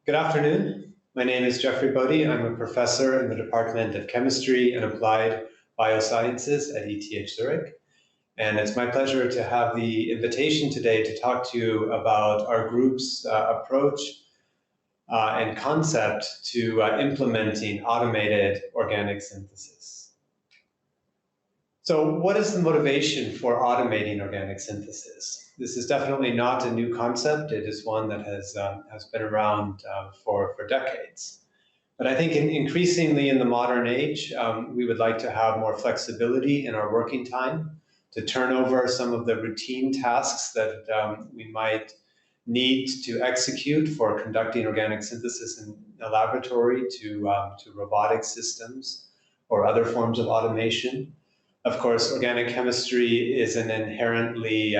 Good afternoon. My name is Jeffrey Bode. I'm a professor in the Department of Chemistry and Applied Biosciences at ETH Zurich. And it's my pleasure to have the invitation today to talk to you about our group's approach and concept to implementing automated organic synthesis. So what is the motivation for automating organic synthesis? This is definitely not a new concept. It is one that has been around for decades. But I think increasingly in the modern age, we would like to have more flexibility in our working time to turn over some of the routine tasks that we might need to execute for conducting organic synthesis in a laboratory to robotic systems or other forms of automation. Of course, organic chemistry is an inherently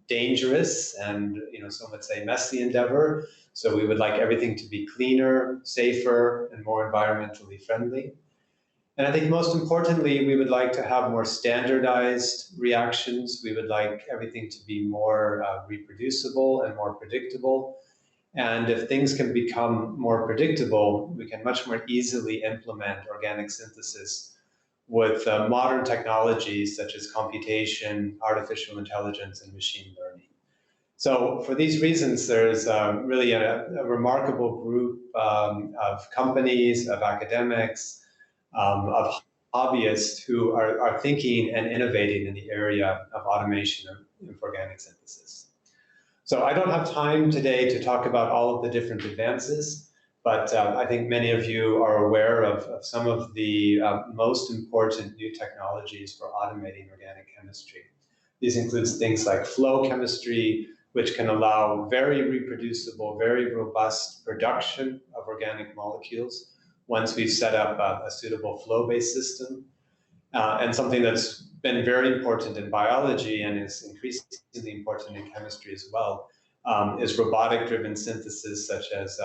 dangerous and, some would say, messy endeavor. So we would like everything to be cleaner, safer, and more environmentally friendly. And I think most importantly, we would like to have more standardized reactions. We would like everything to be more reproducible and more predictable. And if things can become more predictable, we can much more easily implement organic synthesis with modern technologies such as computation, artificial intelligence, and machine learning. So for these reasons, there's really a remarkable group of companies, of academics, of hobbyists who are thinking and innovating in the area of automation of organic synthesis. So I don't have time today to talk about all of the different advances, but I think many of you are aware of some of the most important new technologies for automating organic chemistry. These include things like flow chemistry, which can allow very reproducible, very robust production of organic molecules once we've set up a suitable flow-based system. And something that's been very important in biology and is increasingly important in chemistry as well is robotic-driven synthesis, such as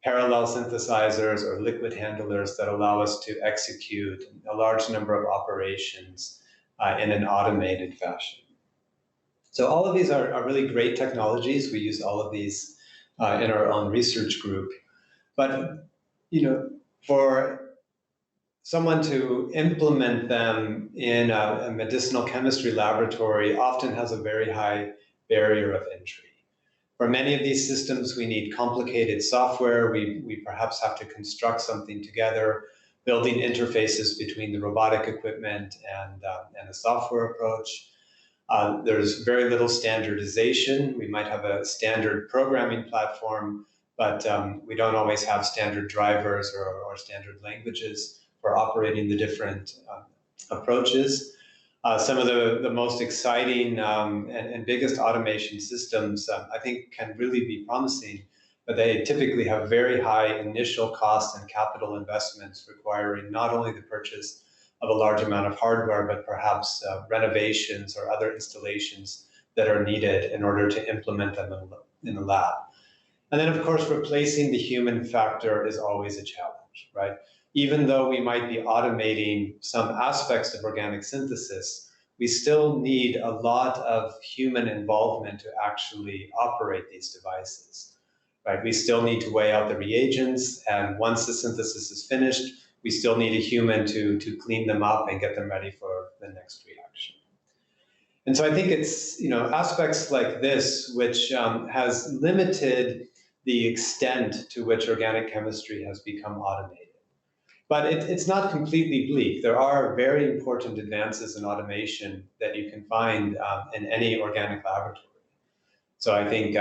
parallel synthesizers or liquid handlers that allow us to execute a large number of operations in an automated fashion. So all of these are really great technologies. We use all of these in our own research group. But, for someone to implement them in a medicinal chemistry laboratory often has a very high barrier of entry. For many of these systems, we need complicated software. We perhaps have to construct something together, building interfaces between the robotic equipment and the software approach. There's very little standardization. We might have a standard programming platform, but we don't always have standard drivers or standard languages for operating the different approaches. Some of the most exciting and biggest automation systems, I think, can really be promising, but they typically have very high initial costs and capital investments requiring not only the purchase of a large amount of hardware, but perhaps renovations or other installations that are needed in order to implement them in the lab. And then, of course, replacing the human factor is always a challenge, right? Even though we might be automating some aspects of organic synthesis, we still need a lot of human involvement to actually operate these devices, right? We still need to weigh out the reagents, and once the synthesis is finished, we still need a human to clean them up and get them ready for the next reaction. And so I think it's aspects like this which has limited the extent to which organic chemistry has become automated. But it's not completely bleak. There are very important advances in automation that you can find in any organic laboratory. So I think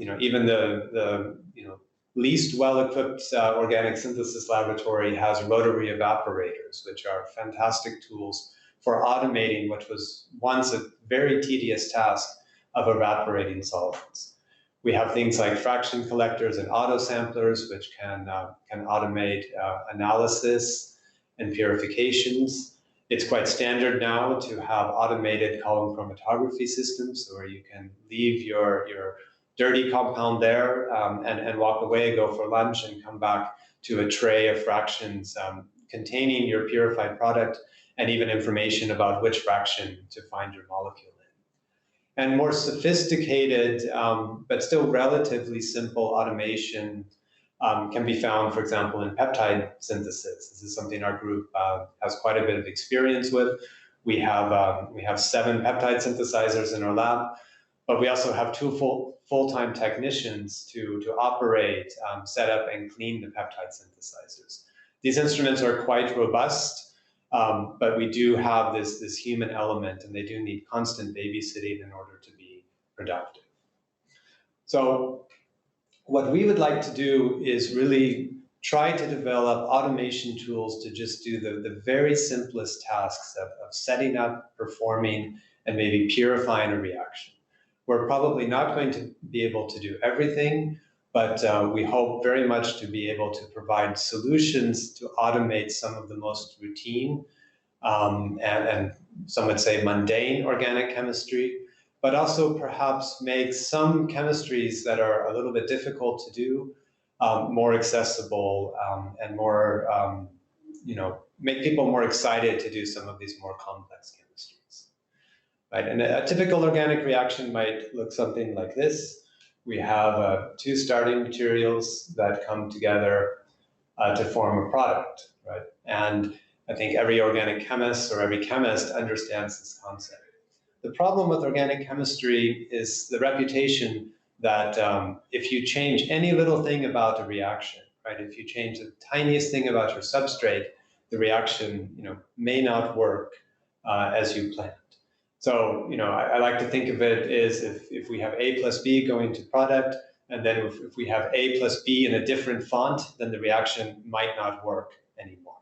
even the least well-equipped organic synthesis laboratory has rotary evaporators, which are fantastic tools for automating what was once a very tedious task of evaporating solvents. We have things like fraction collectors and autosamplers, which can automate analysis and purifications. It's quite standard now to have automated column chromatography systems where you can leave your dirty compound there and walk away, go for lunch, and come back to a tray of fractions containing your purified product and even information about which fraction to find your molecule in. And more sophisticated, but still relatively simple automation can be found, for example, in peptide synthesis. This is something our group has quite a bit of experience with. We have 7 peptide synthesizers in our lab, but we also have 2 full-time technicians to operate, set up, and clean the peptide synthesizers. These instruments are quite robust, but we do have this human element, and they do need constant babysitting in order to be productive. So what we would like to do is really try to develop automation tools to just do the very simplest tasks of setting up, performing, and maybe purifying a reaction. We're probably not going to be able to do everything, but we hope very much to be able to provide solutions to automate some of the most routine and some would say mundane organic chemistry, but also perhaps make some chemistries that are a little bit difficult to do more accessible and more, make people more excited to do some of these more complex chemistries. Right? And a typical organic reaction might look something like this. We have 2 starting materials that come together to form a product, right? And I think every organic chemist or every chemist understands this concept. The problem with organic chemistry is the reputation that if you change any little thing about a reaction, right? If you change the tiniest thing about your substrate, the reaction, may not work as you planned. So, I like to think of it as if we have A plus B going to product, and then if we have A plus B in a different font, then the reaction might not work anymore.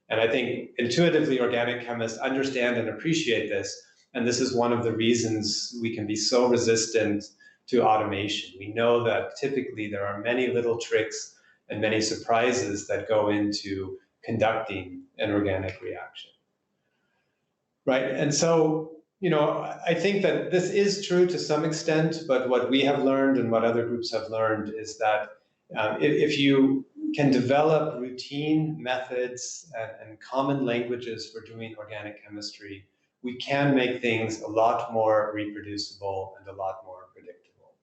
And I think intuitively organic chemists understand and appreciate this. And this is one of the reasons we can be so resistant to automation. We know that typically there are many little tricks and many surprises that go into conducting an organic reaction. Right, and so, I think that this is true to some extent, but what we have learned and what other groups have learned is that if you can develop routine methods and common languages for doing organic chemistry, we can make things a lot more reproducible and a lot more predictable.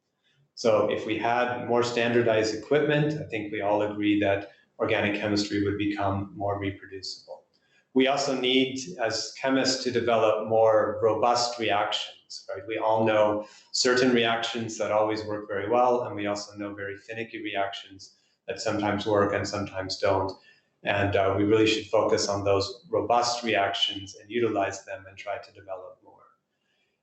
So if we had more standardized equipment, I think we all agree that organic chemistry would become more reproducible. We also need, as chemists, to develop more robust reactions, right? We all know certain reactions that always work very well, and we also know very finicky reactions that sometimes work and sometimes don't. And we really should focus on those robust reactions and utilize them and try to develop more.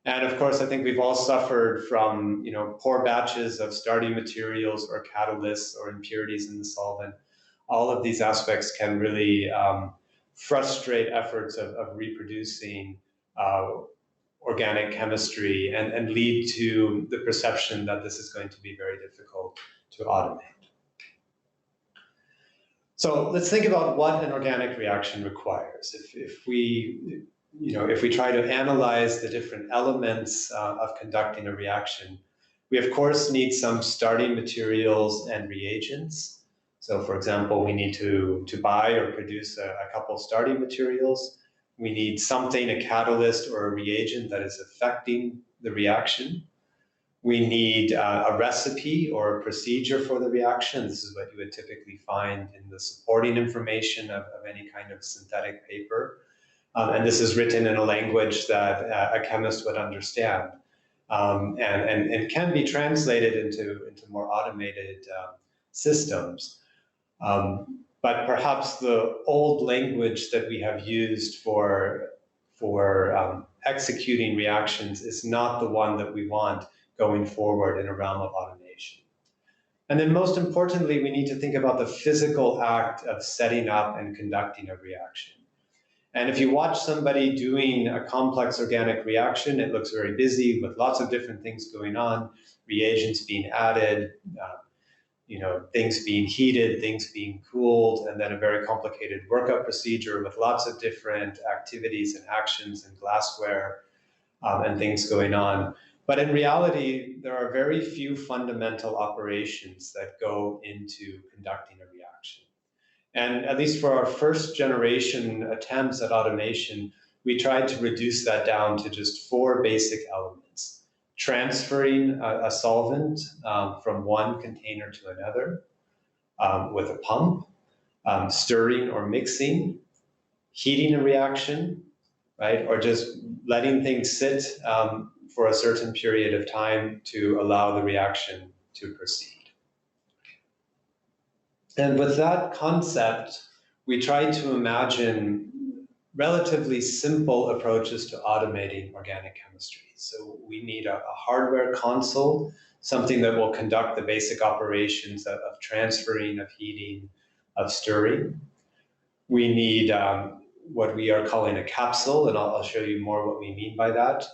And of course, I think we've all suffered from poor batches of starting materials or catalysts or impurities in the solvent. All of these aspects can really frustrate efforts of reproducing organic chemistry and lead to the perception that this is going to be very difficult to automate. So let's think about what an organic reaction requires. If we try to analyze the different elements of conducting a reaction, we of course need some starting materials and reagents. So for example, we need to buy or produce a couple starting materials. We need something, a catalyst or a reagent that is affecting the reaction. We need a recipe or a procedure for the reaction. This is what you would typically find in the supporting information of any kind of synthetic paper. And this is written in a language that a chemist would understand. And can be translated into more automated systems. But perhaps the old language that we have used for executing reactions is not the one that we want going forward in a realm of automation. And then most importantly, we need to think about the physical act of setting up and conducting a reaction. And if you watch somebody doing a complex organic reaction, it looks very busy with lots of different things going on, reagents being added, things being heated, things being cooled, and then a very complicated workup procedure with lots of different activities and actions and glassware and things going on. But in reality, there are very few fundamental operations that go into conducting a reaction. And at least for our first generation attempts at automation, we tried to reduce that down to just 4 basic elements. transferring a solvent from one container to another with a pump, stirring or mixing, heating a reaction, right? Or just letting things sit for a certain period of time to allow the reaction to proceed. And with that concept, we try to imagine relatively simple approaches to automating organic chemistry. So we need a hardware console, something that will conduct the basic operations of transferring, of heating, of stirring. We need what we are calling a capsule, and I'll show you more what we mean by that.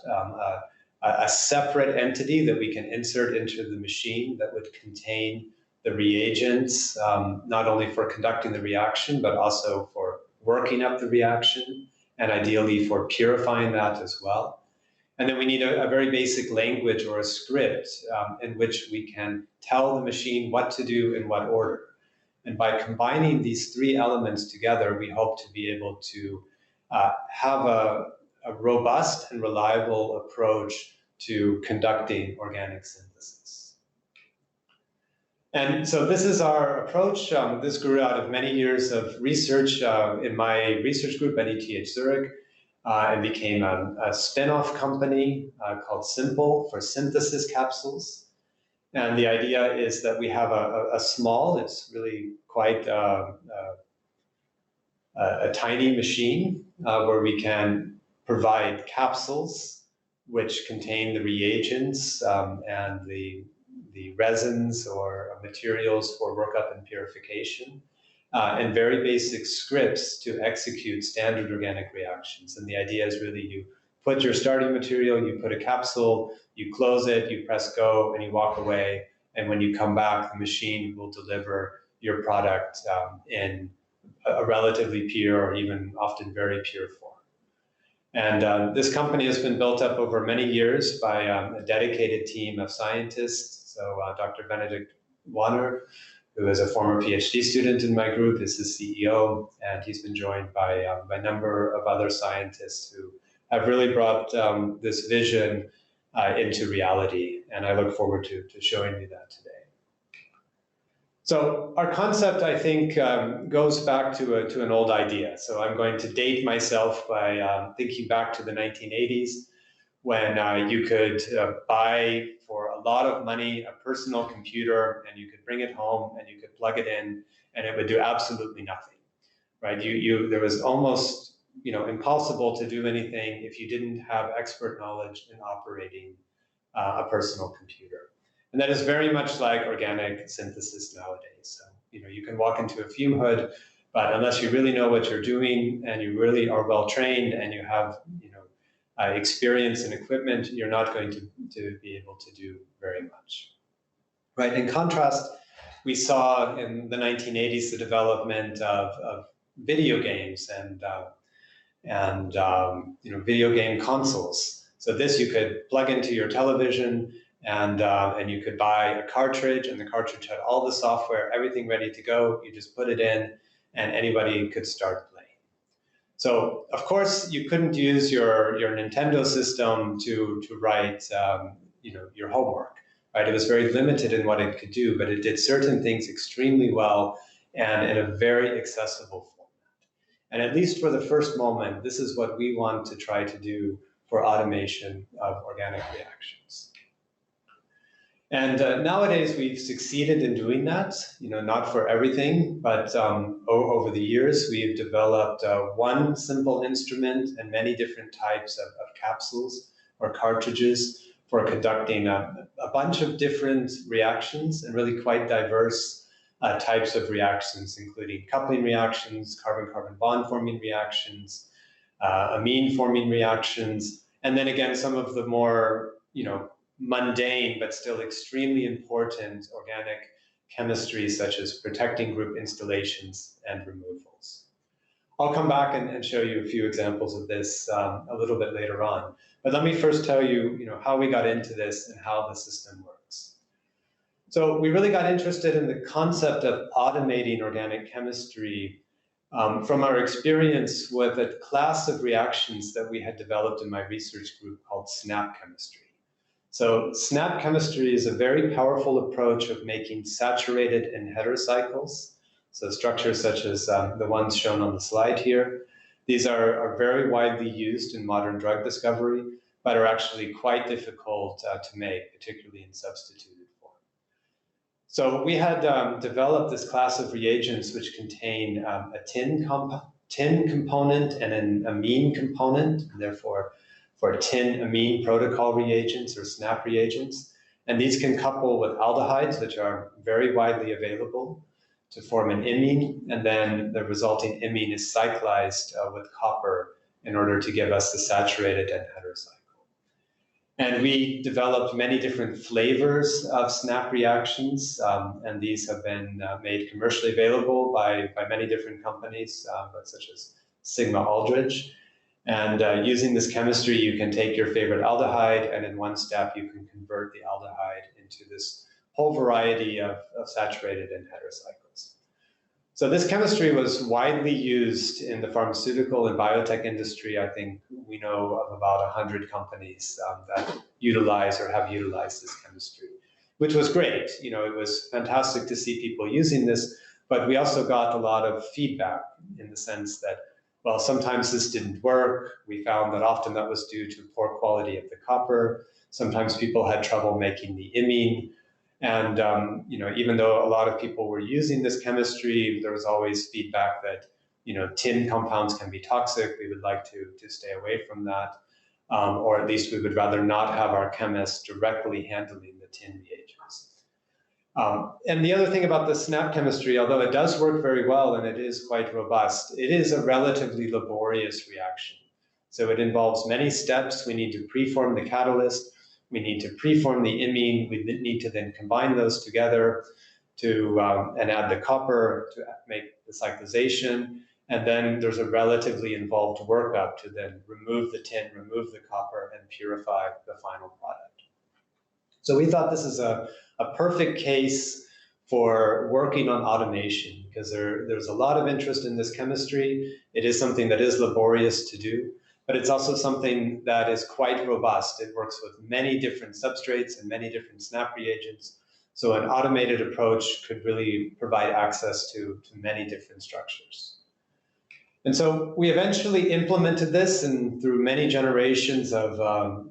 A separate entity that we can insert into the machine that would contain the reagents, not only for conducting the reaction, but also for working up the reaction, and ideally for purifying that as well. And then we need a very basic language or a script in which we can tell the machine what to do in what order. And by combining these three elements together, we hope to be able to have a robust and reliable approach to conducting organic synthesis. And so this is our approach. This grew out of many years of research in my research group at ETH Zurich, and became a spin-off company called Simple for synthesis capsules. And the idea is that we have a small, it's really quite a tiny machine where we can provide capsules which contain the reagents and the resins or materials for workup and purification, and very basic scripts to execute standard organic reactions. And the idea is really you put your starting material, you put a capsule, you close it, you press go, and you walk away. And when you come back, the machine will deliver your product in a relatively pure or even often very pure form. And this company has been built up over many years by a dedicated team of scientists. So Dr. Benedict Warner, who is a former PhD student in my group, is the CEO, and he's been joined by a number of other scientists who have really brought this vision into reality, and I look forward to showing you that today. So our concept, I think, goes back to an old idea. So I'm going to date myself by thinking back to the 1980s, when you could buy for a lot of money a personal computer, and you could bring it home and you could plug it in, and it would do absolutely nothing, right? There was almost impossible to do anything if you didn't have expert knowledge in operating a personal computer. And that is very much like organic synthesis nowadays. So, you can walk into a fume hood, but unless you really know what you're doing and you really are well trained and you have, experience and equipment, you're not going to be able to do very much, right? In contrast, we saw in the 1980s the development of video games and video game consoles. So this you could plug into your television, and you could buy a cartridge, and the cartridge had all the software, everything ready to go. You just put it in, and anybody could start playing. So of course you couldn't use your Nintendo system to write your homework, right? It was very limited in what it could do, but it did certain things extremely well and in a very accessible format. And at least for the first moment, this is what we want to try to do for automation of organic reactions. And nowadays we've succeeded in doing that, not for everything, but over the years we've developed one simple instrument and many different types of capsules or cartridges for conducting a bunch of different reactions, and really quite diverse types of reactions, including coupling reactions, carbon-carbon bond forming reactions, amine forming reactions, and then again some of the more mundane but still extremely important organic chemistries, such as protecting group installations and removals. I'll come back and show you a few examples of this a little bit later on. But let me first tell you, how we got into this and how the system works. So we really got interested in the concept of automating organic chemistry from our experience with a class of reactions that we had developed in my research group called SNAP chemistry. So SNAP chemistry is a very powerful approach of making saturated and heterocycles. So structures such as the ones shown on the slide here. These are very widely used in modern drug discovery, but are actually quite difficult to make, particularly in substituted form. So we had developed this class of reagents which contain a tin component and an amine component, and therefore for tin amine protocol reagents or SNAP reagents. And these can couple with aldehydes, which are very widely available, to form an imine, and then the resulting imine is cyclized with copper in order to give us the saturated and heterocycle. And we developed many different flavors of SNAP reactions, and these have been made commercially available by many different companies, such as Sigma Aldrich. And using this chemistry, you can take your favorite aldehyde, and in one step, you can convert the aldehyde into this whole variety of saturated and heterocycles. So this chemistry was widely used in the pharmaceutical and biotech industry. I think we know of about 100 companies that utilize or have utilized this chemistry, which was great. You know, it was fantastic to see people using this, but we also got a lot of feedback in the sense that, well, sometimes this didn't work. We found that often that was due to poor quality of the copper. Sometimes people had trouble making the imine. And you know, even though a lot of people were using this chemistry, there was always feedback that, you know, tin compounds can be toxic. We would like to stay away from that, or at least we would rather not have our chemists directly handling the tin reagents. And the other thing about the SNAP chemistry, although it does work very well and it is quite robust, it is a relatively laborious reaction. So it involves many steps. We need to preform the catalyst. We need to preform the imine. We need to then combine those together to and add the copper to make the cyclization. And then there's a relatively involved workup to then remove the tin, remove the copper, and purify the final product. So we thought this is a perfect case for working on automation because there's a lot of interest in this chemistry. It is something that is laborious to do, but it's also something that is quite robust. It works with many different substrates and many different SNAP reagents. So an automated approach could really provide access to many different structures. And so we eventually implemented this, and through many generations of, of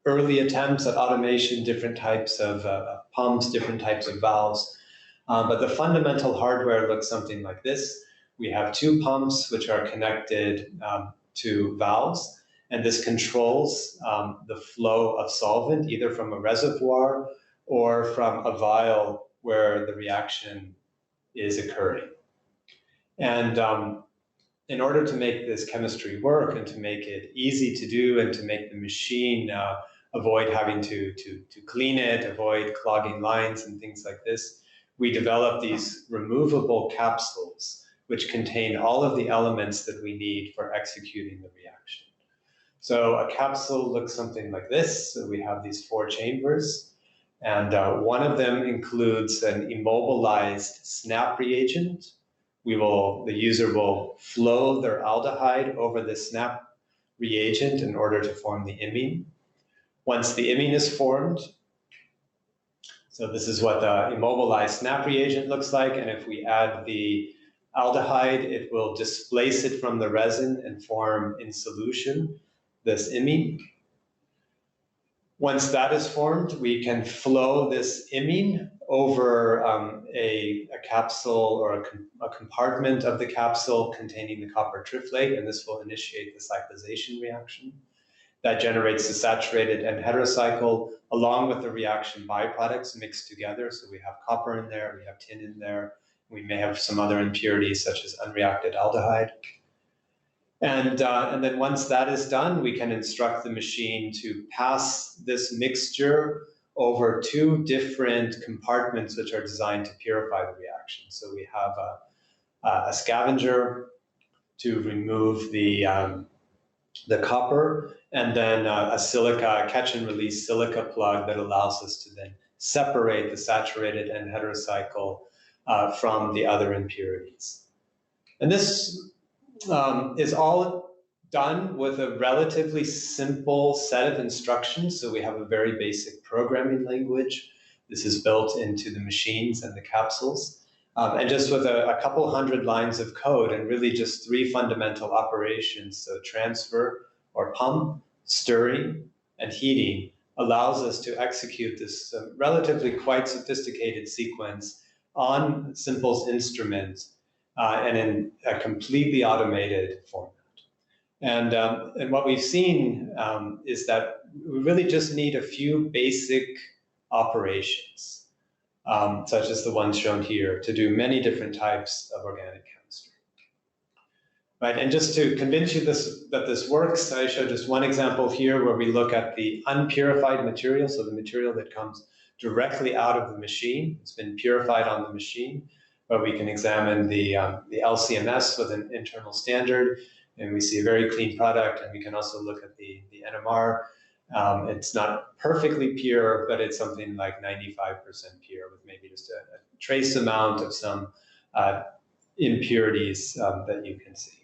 early attempts at automation, different types of pumps, different types of valves. But the fundamental hardware looks something like this. We have two pumps which are connected to valves, and this controls the flow of solvent either from a reservoir or from a vial where the reaction is occurring. And in order to make this chemistry work and to make it easy to do and to make the machine avoid having to clean it, avoid clogging lines and things like this, we developed these removable capsules which contain all of the elements that we need for executing the reaction. So a capsule looks something like this. So we have these 4 chambers, and one of them includes an immobilized SNAP reagent. The user will flow their aldehyde over the SNAP reagent in order to form the imine. Once the imine is formed, so this is what the immobilized SNAP reagent looks like, and if we add the aldehyde, it will displace it from the resin and form in solution this imine. Once that is formed, we can flow this imine over a capsule or a compartment of the capsule containing the copper triflate, and this will initiate the cyclization reaction. That generates the saturated and heterocycle along with the reaction byproducts mixed together. So we have copper in there, we have tin in there, we may have some other impurities such as unreacted aldehyde. And then once that is done, we can instruct the machine to pass this mixture over 2 different compartments which are designed to purify the reaction. So we have a scavenger to remove the copper, and then a silica, catch and release silica plug that allows us to then separate the saturated and heterocycle from the other impurities. And this is all done with a relatively simple set of instructions. So we have a very basic programming language. This is built into the machines and the capsules. And just with a couple hundred lines of code and really just three fundamental operations, so transfer or pump, stirring, and heating, allows us to execute this relatively quite sophisticated sequence on Simple's instrument and in a completely automated format. And what we've seen is that we really just need a few basic operations, such as the ones shown here, to do many different types of organic chemistry. Right, and just to convince you that this works, I show just one example here where we look at the unpurified material, so the material that comes directly out of the machine. It's been purified on the machine, but we can examine the LCMS with an internal standard, and we see a very clean product. And we can also look at the NMR. It's not perfectly pure, but it's something like 95% pure with maybe just a trace amount of some impurities that you can see.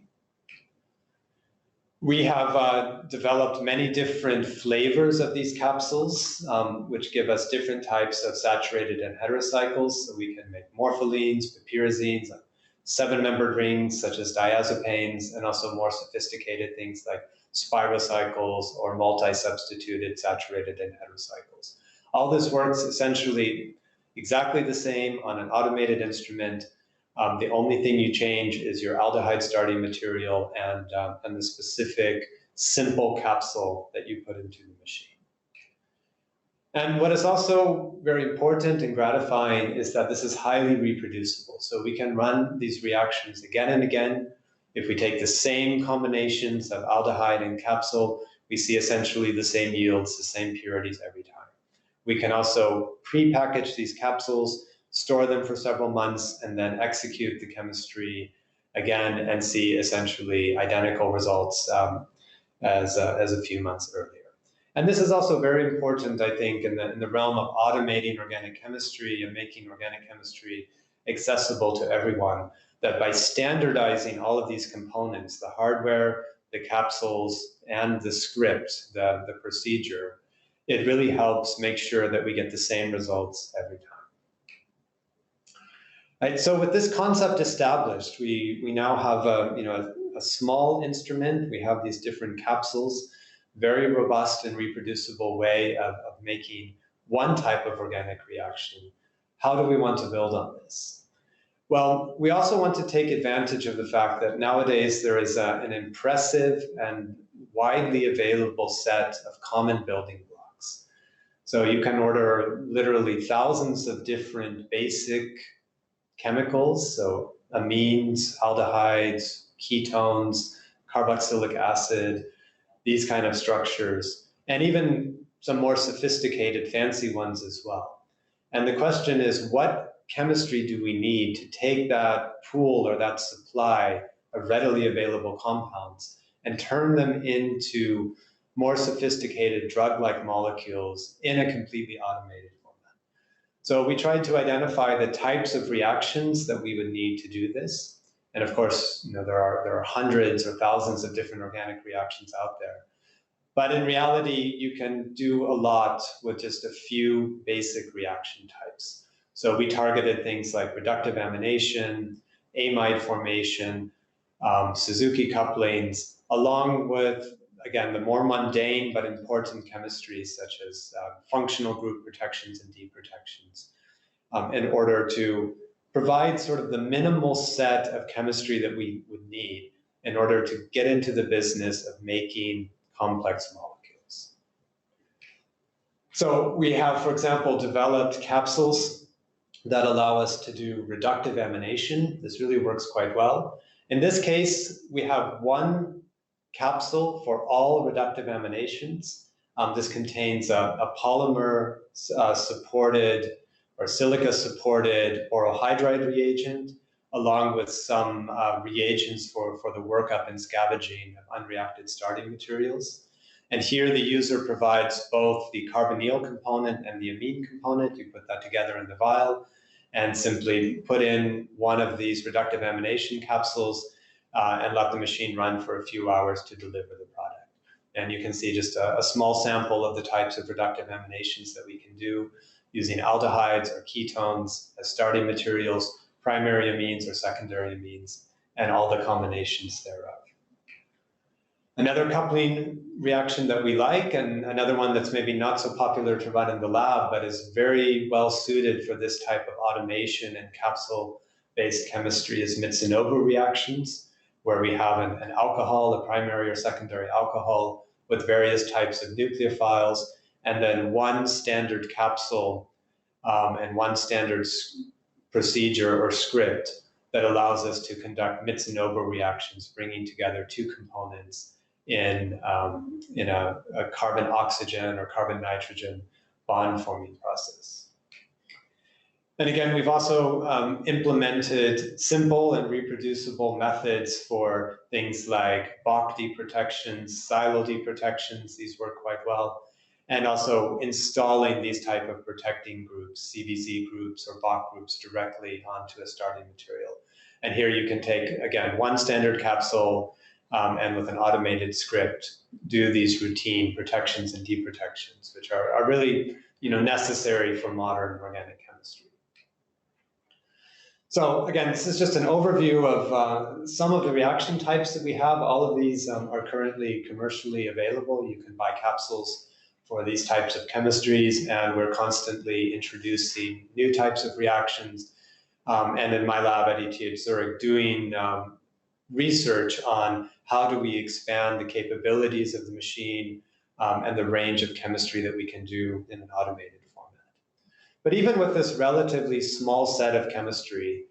We have developed many different flavors of these capsules, which give us different types of saturated and heterocycles. So we can make morpholines, piperazines, 7-membered rings such as diazepanes, and also more sophisticated things like spirocycles or multi-substituted saturated and heterocycles. All this works essentially exactly the same on an automated instrument. The only thing you change is your aldehyde starting material and the specific simple capsule that you put into the machine. And what is also very important and gratifying is that this is highly reproducible. So we can run these reactions again and again. If we take the same combinations of aldehyde and capsule, we see essentially the same yields, the same purities every time. We can also pre-package these capsules, store them for several months, and then execute the chemistry again and see essentially identical results as a few months earlier. And this is also very important, I think, in the realm of automating organic chemistry and making organic chemistry accessible to everyone, that by standardizing all of these components, the hardware, the capsules, and the script, the procedure, it really helps make sure that we get the same results every time. Right, so with this concept established, we now have a small instrument. We have these different capsules, very robust and reproducible way of making one type of organic reaction. How do we want to build on this? Well, we also want to take advantage of the fact that nowadays there is an impressive and widely available set of common building blocks. So you can order literally thousands of different basic chemicals, so amines, aldehydes, ketones, carboxylic acid, these kind of structures, and even some more sophisticated, fancy ones as well. And the question is, what chemistry do we need to take that pool or that supply of readily available compounds and turn them into more sophisticated drug-like molecules in a completely automated format? So we tried to identify the types of reactions that we would need to do this. And of course, there are hundreds or thousands of different organic reactions out there. But in reality, you can do a lot with just a few basic reaction types. So we targeted things like reductive amination, amide formation, Suzuki couplings, along with, again, the more mundane but important chemistries such as functional group protections and deprotections, in order to provide sort of the minimal set of chemistry that we would need in order to get into the business of making complex molecules. So we have, for example, developed capsules that allow us to do reductive amination. This really works quite well. In this case, we have one capsule for all reductive aminations. This contains a polymer supported or silica supported borohydride reagent, along with some reagents for the workup and scavenging of unreacted starting materials. And here the user provides both the carbonyl component and the amine component. You put that together in the vial and simply put in one of these reductive amination capsules, and let the machine run for a few hours to deliver the product. And you can see just a small sample of the types of reductive emanations that we can do using aldehydes or ketones as starting materials, primary amines or secondary amines, and all the combinations thereof. Another coupling reaction that we like, and another one that's maybe not so popular to run in the lab, but is very well suited for this type of automation and capsule-based chemistry, is Mitsunobu reactions, where we have an alcohol, a primary or secondary alcohol, with various types of nucleophiles, and then one standard capsule and one standard procedure or script that allows us to conduct Mitsunobu reactions, bringing together two components in a carbon-oxygen or carbon-nitrogen bond-forming process. And again, we've also implemented simple and reproducible methods for things like Bode protections, silo-D protections. These work quite well. And also installing these type of protecting groups, CBZ groups or Bode groups, directly onto a starting material. And here you can take, again, one standard capsule and with an automated script, do these routine protections and deprotections, which are really necessary for modern organic chemistry. So again, this is just an overview of some of the reaction types that we have. All of these are currently commercially available. You can buy capsules for these types of chemistries, and we're constantly introducing new types of reactions. And in my lab at ETH Zurich, doing research on how do we expand the capabilities of the machine and the range of chemistry that we can do in an automated format. But even with this relatively small set of chemistry,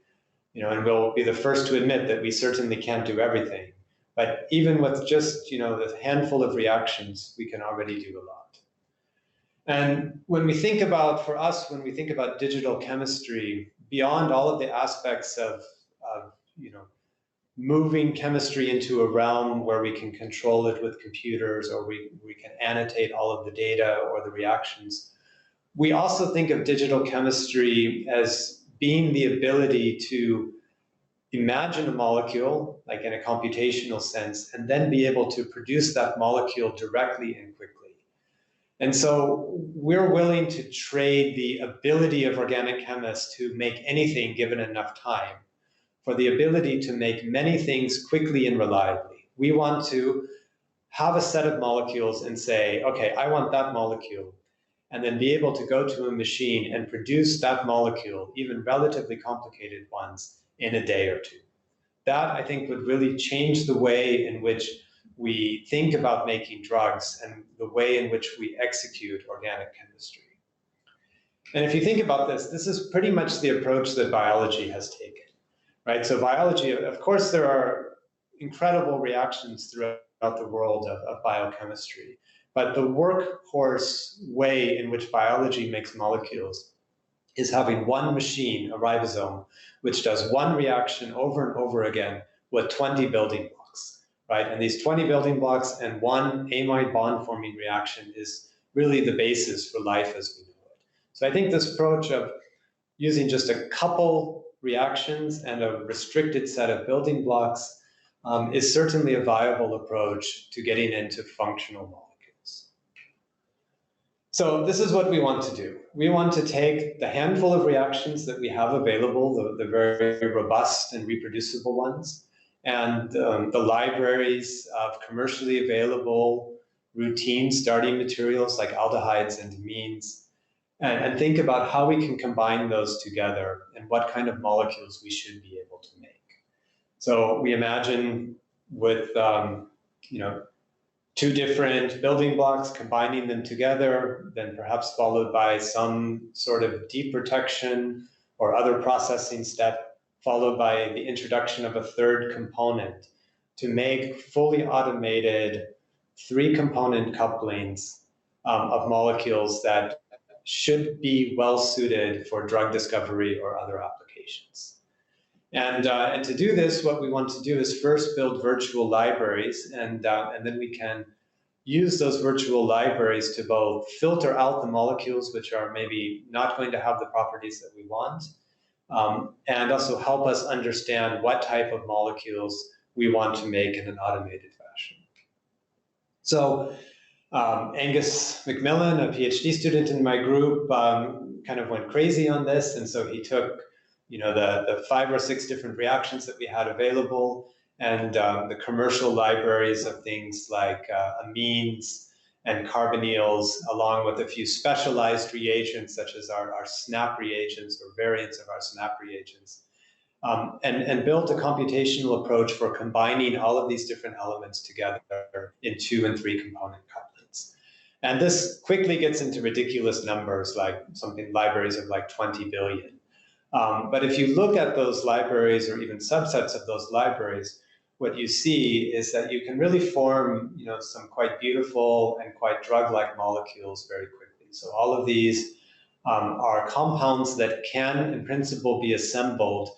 and we'll be the first to admit that we certainly can't do everything, but even with just the handful of reactions, we can already do a lot. And when we think about, for us, when we think about digital chemistry, beyond all of the aspects of moving chemistry into a realm where we can control it with computers, or we can annotate all of the data or the reactions, we also think of digital chemistry as being the ability to imagine a molecule, like in a computational sense, and then be able to produce that molecule directly and quickly. And so we're willing to trade the ability of organic chemists to make anything given enough time for the ability to make many things quickly and reliably. We want to have a set of molecules and say, okay, I want that molecule, and then be able to go to a machine and produce that molecule, even relatively complicated ones, in a day or two. That, I think, would really change the way in which we think about making drugs and the way in which we execute organic chemistry. And if you think about this, this is pretty much the approach that biology has taken. Right? So biology, of course, there are incredible reactions throughout the world of biochemistry, but the workhorse way in which biology makes molecules is having one machine, a ribosome, which does one reaction over and over again with 20 building blocks, right? And these 20 building blocks and one amide bond-forming reaction is really the basis for life as we know it. So I think this approach of using just a couple reactions and a restricted set of building blocks is certainly a viable approach to getting into functional molecules. So this is what we want to do. We want to take the handful of reactions that we have available, the very robust and reproducible ones, and the libraries of commercially available routine starting materials like aldehydes and amines, and think about how we can combine those together and what kind of molecules we should be able to make. So we imagine with two different building blocks, combining them together, then perhaps followed by some sort of deprotection or other processing step, followed by the introduction of a third component to make fully automated 3-component couplings of molecules that should be well suited for drug discovery or other applications. And to do this, what we want to do is first build virtual libraries, and then we can use those virtual libraries to both filter out the molecules which are maybe not going to have the properties that we want, and also help us understand what type of molecules we want to make in an automated fashion. So Angus McMillan, a PhD student in my group, kind of went crazy on this, and so he took, the 5 or 6 different reactions that we had available, and the commercial libraries of things like amines and carbonyls, along with a few specialized reagents such as our SNAP reagents or variants of our SNAP reagents, and built a computational approach for combining all of these different elements together in 2 and 3 component couplets. And this quickly gets into ridiculous numbers, like libraries of like 20 billion. But if you look at those libraries or even subsets of those libraries, what you see is that you can really form, some quite beautiful and quite drug-like molecules very quickly. So all of these are compounds that can, in principle, be assembled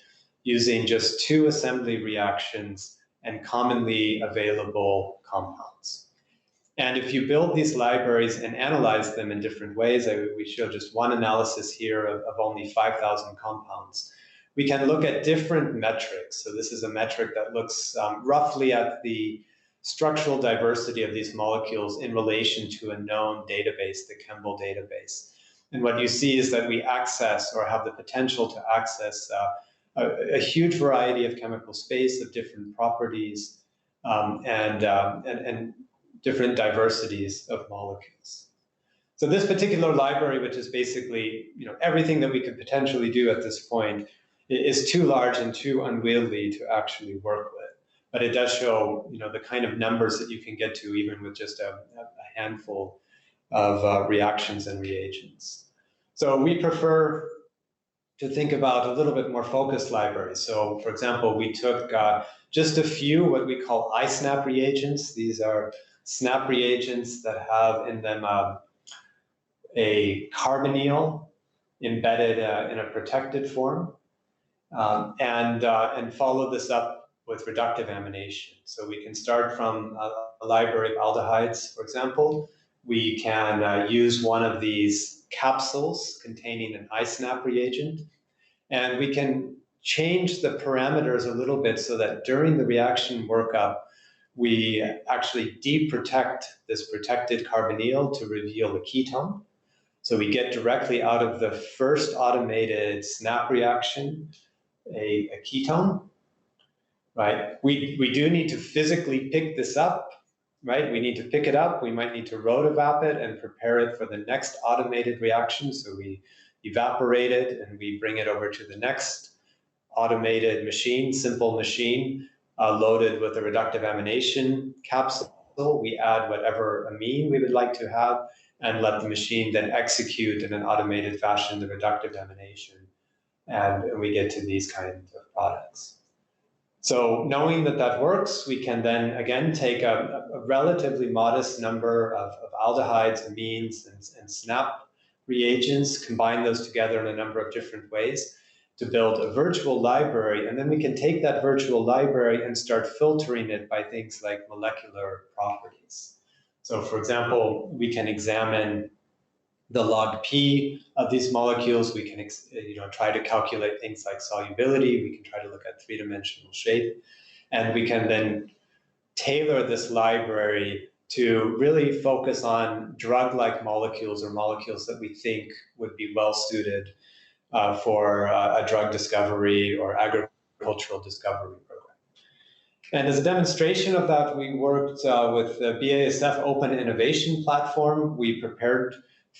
using just 2 assembly reactions and commonly available compounds. And if you build these libraries and analyze them in different ways, we show just one analysis here of only 5,000 compounds. We can look at different metrics. So this is a metric that looks roughly at the structural diversity of these molecules in relation to a known database, the Chembl database. And what you see is that we access, or have the potential to access, a huge variety of chemical space of different properties and different diversities of molecules. So this particular library, which is basically everything that we could potentially do at this point, is too large and too unwieldy to actually work with. But it does show the kind of numbers that you can get to even with just a handful of reactions and reagents. So we prefer to think about a little bit more focused libraries. So for example, we took just a few what we call iSNAP reagents. These are SNAP reagents that have in them a carbonyl embedded in a protected form, and follow this up with reductive amination. So we can start from a library of aldehydes, for example. We can use one of these capsules containing an iSNAP reagent, and we can change the parameters a little bit so that during the reaction workup, we actually deprotect this protected carbonyl to reveal a ketone. So we get directly out of the first automated SNAP reaction a ketone, right? We do need to physically pick this up, right? We need to pick it up. We might need to rotovap it and prepare it for the next automated reaction. So we evaporate it and we bring it over to the next automated machine, simple machine, loaded with a reductive amination capsule. We add whatever amine we would like to have and let the machine then execute in an automated fashion the reductive amination. And we get to these kinds of products. So knowing that that works, we can then again take a relatively modest number of aldehydes, amines, and SNAP reagents, combine those together in a number of different ways to build a virtual library. And then we can take that virtual library and start filtering it by things like molecular properties. So for example, we can examine the log P of these molecules. We can try to calculate things like solubility. We can try to look at 3-dimensional shape. And we can then tailor this library to really focus on drug-like molecules or molecules that we think would be well suited for a drug discovery or agricultural discovery program. And as a demonstration of that, we worked with the BASF Open Innovation Platform. We prepared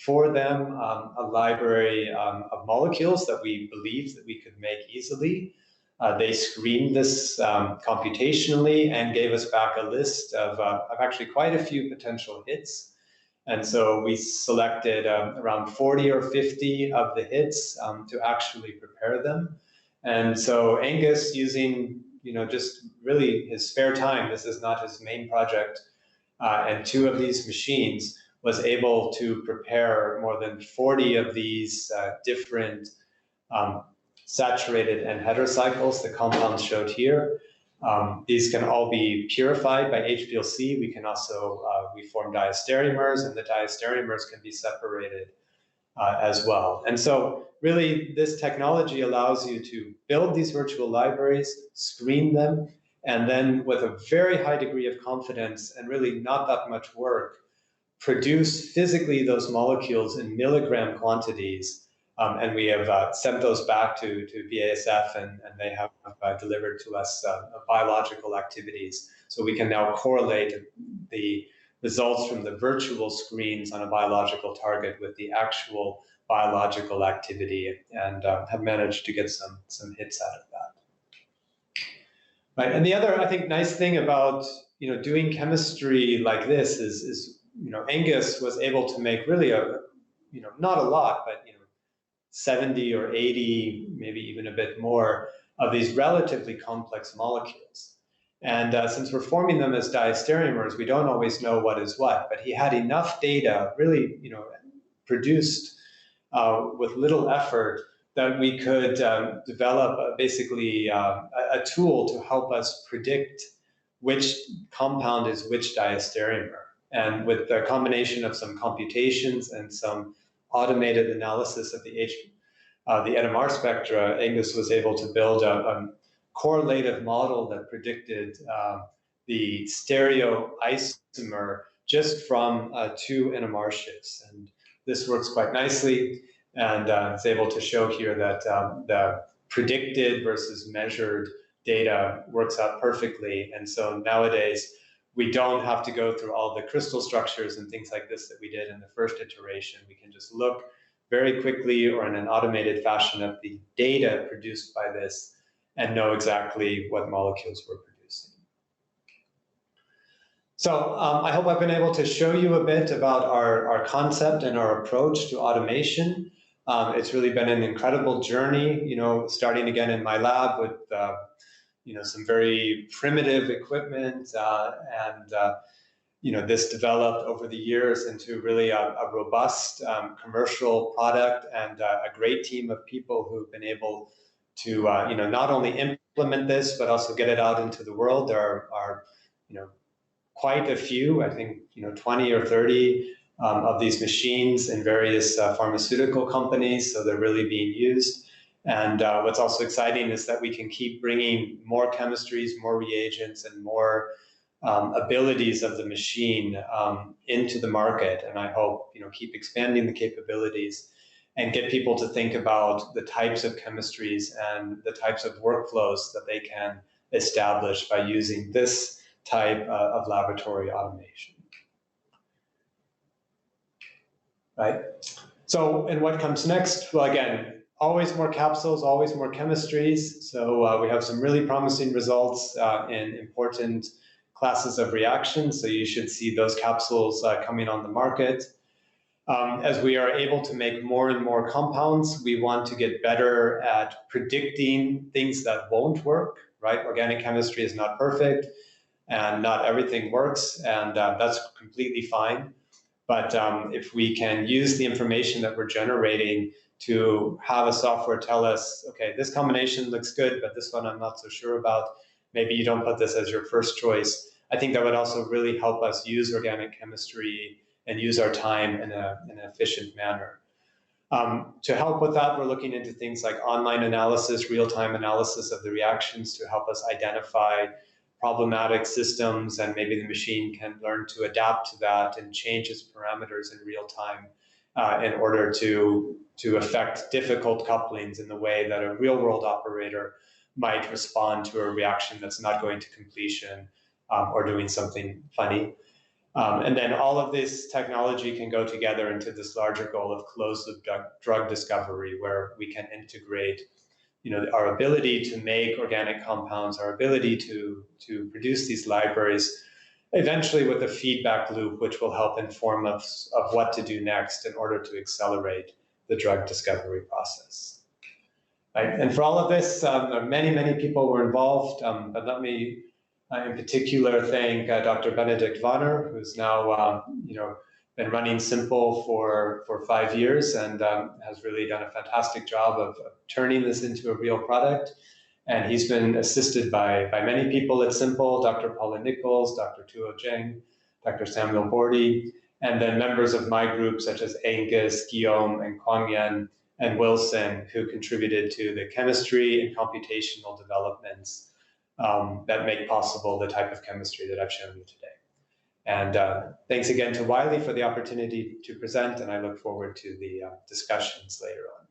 for them a library of molecules that we believed that we could make easily. They screened this computationally and gave us back a list of actually quite a few potential hits. And so we selected around 40 or 50 of the hits to actually prepare them. And so Angus, using just really his spare time, this is not his main project, and 2 of these machines, was able to prepare more than 40 of these different saturated and heterocycles, the compounds showed here. These can all be purified by HPLC. We can also, we form diastereomers, and the diastereomers can be separated as well. And so really this technology allows you to build these virtual libraries, screen them, and then with a very high degree of confidence and really not that much work, produce physically those molecules in milligram quantities. And we have sent those back to BASF, and they have delivered to us biological activities. So we can now correlate the results from the virtual screens on a biological target with the actual biological activity, and have managed to get some hits out of that. Right. And the other, I think, nice thing about doing chemistry like this is Angus was able to make really not a lot, but 70 or 80, maybe even a bit more of these relatively complex molecules. And since we're forming them as diastereomers, we don't always know what is what. But he had enough data, really, produced with little effort, that we could develop basically a tool to help us predict which compound is which diastereomer. And with the combination of some computations and some automated analysis of the NMR spectra, Angus was able to build a correlative model that predicted the stereoisomer just from 2 NMR shifts. And this works quite nicely, and it's able to show here that the predicted versus measured data works out perfectly. And so nowadays, we don't have to go through all the crystal structures and things like this that we did in the first iteration. We can just look very quickly or in an automated fashion at the data produced by this and know exactly what molecules we're producing. So I hope I've been able to show you a bit about our concept and our approach to automation. It's really been an incredible journey, starting again in my lab with some very primitive equipment, and this developed over the years into really a robust commercial product, and a great team of people who've been able to not only implement this but also get it out into the world. There are quite a few, I think 20 or 30 of these machines in various pharmaceutical companies, so they're really being used. And what's also exciting is that we can keep bringing more chemistries, more reagents, and more abilities of the machine into the market. And I hope keep expanding the capabilities and get people to think about the types of chemistries and the types of workflows that they can establish by using this type of laboratory automation. Right. So, and what comes next? Well, again, always more capsules, always more chemistries. So we have some really promising results in important classes of reactions. So you should see those capsules coming on the market. As we are able to make more and more compounds, we want to get better at predicting things that won't work, right? Organic chemistry is not perfect, and not everything works, and that's completely fine. But if we can use the information that we're generating to have a software tell us, okay, this combination looks good, but this one I'm not so sure about, maybe you don't put this as your first choice. I think that would also really help us use organic chemistry and use our time in an efficient manner. To help with that, we're looking into things like online analysis, real-time analysis of the reactions to help us identify problematic systems, and maybe the machine can learn to adapt to that and change its parameters in real time in order to affect difficult couplings in the way that a real-world operator might respond to a reaction that's not going to completion or doing something funny. And then all of this technology can go together into this larger goal of closed-loop drug discovery, where we can integrate our ability to make organic compounds, our ability to produce these libraries, eventually with a feedback loop, which will help inform us of what to do next in order to accelerate the drug discovery process. Right? And for all of this, many, many people were involved, but let me in particular thank Dr. Benedict Vanner, who's now been running Simple for 5 years, and has really done a fantastic job of turning this into a real product. And he's been assisted by many people at Simple, Dr. Paula Nichols, Dr. Tuo Zheng, Dr. Samuel Borde, and then members of my group such as Angus, Guillaume, and Kwang Yen, and Wilson, who contributed to the chemistry and computational developments that make possible the type of chemistry that I've shown you today. And thanks again to Wiley for the opportunity to present, and I look forward to the discussions later on.